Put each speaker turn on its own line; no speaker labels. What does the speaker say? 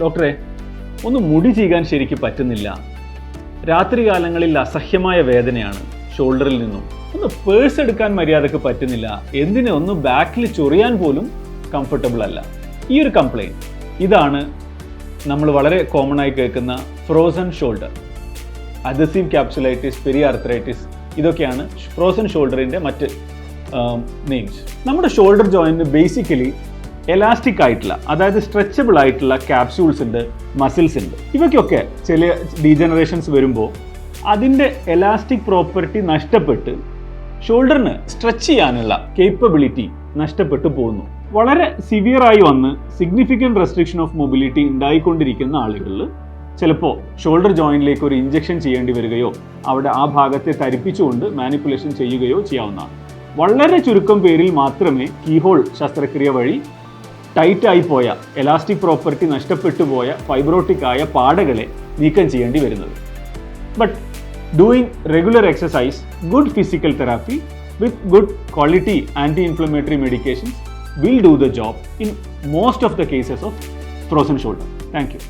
ഡോക്ടറെ, ഒന്ന് മുടി ചീകാൻ ശരിക്കും പറ്റുന്നില്ല, രാത്രികാലങ്ങളിൽ അസഹ്യമായ വേദനയാണ് ഷോൾഡറിൽ നിന്നും, ഒന്ന് പേഴ്സ് എടുക്കാൻ മര്യാദക്ക് പറ്റുന്നില്ല, എന്തിന് ഒന്ന് ബാക്കിൽ ചൊറിയാൻ പോലും കംഫർട്ടബിൾ അല്ല. ഈ ഒരു കംപ്ലയിൻറ്റ്, ഇതാണ് നമ്മൾ വളരെ കോമൺ ആയി കേൾക്കുന്ന ഫ്രോസൺ ഷോൾഡർ. അഡസീവ് ക്യാപ്സുലൈറ്റിസ്, പെരിയാർത്രൈറ്റിസ്, ഇതൊക്കെയാണ് ഫ്രോസൺ ഷോൾഡറിൻ്റെ മറ്റ് നെയിംസ്. നമ്മുടെ ഷോൾഡർ ജോയിൻറ്റിന് ബേസിക്കലി എലാസ്റ്റിക് ആയിട്ടുള്ള, അതായത് സ്ട്രെച്ചബിൾ ആയിട്ടുള്ള ക്യാപ്സ്യൂൾസ് ഉണ്ട്, മസിൽസ് ഉണ്ട്. ഇവയ്ക്കൊക്കെ ചില ഡീജനറേഷൻസ് വരുമ്പോൾ അതിൻ്റെ എലാസ്റ്റിക് പ്രോപ്പർട്ടി നഷ്ടപ്പെട്ട് ഷോൾഡറിന് സ്ട്രെച്ച് ചെയ്യാനുള്ള കേപ്പബിലിറ്റി നഷ്ടപ്പെട്ടു പോകുന്നു. വളരെ സിവിയറായി വന്ന് സിഗ്നിഫിക്കൻറ്റ് റെസ്ട്രിക്ഷൻ ഓഫ് മൊബിലിറ്റി ഉണ്ടായിക്കൊണ്ടിരിക്കുന്ന ആളുകളിൽ ചിലപ്പോൾ ഷോൾഡർ ജോയിൻറ്റിലേക്ക് ഒരു ഇഞ്ചക്ഷൻ ചെയ്യേണ്ടി വരികയോ അവിടെ ആ ഭാഗത്തെ തരിപ്പിച്ചുകൊണ്ട് മാനിപ്പുലേഷൻ ചെയ്യുകയോ ചെയ്യാവുന്നതാണ്. വളരെ ചുരുക്കം പേരിൽ മാത്രമേ കീഹോൾ ശസ്ത്രക്രിയ വഴി ടൈറ്റായി പോയ, എലാസ്റ്റിക് പ്രോപ്പർട്ടി നഷ്ടപ്പെട്ടു പോയ ഫൈബ്രോട്ടിക് ആയ പാടകളെ നീക്കം ചെയ്യേണ്ടി വരുന്നത്. But doing regular exercise, good physical therapy with good quality anti-inflammatory medications will do the job in most of the cases of frozen shoulder. Thank you.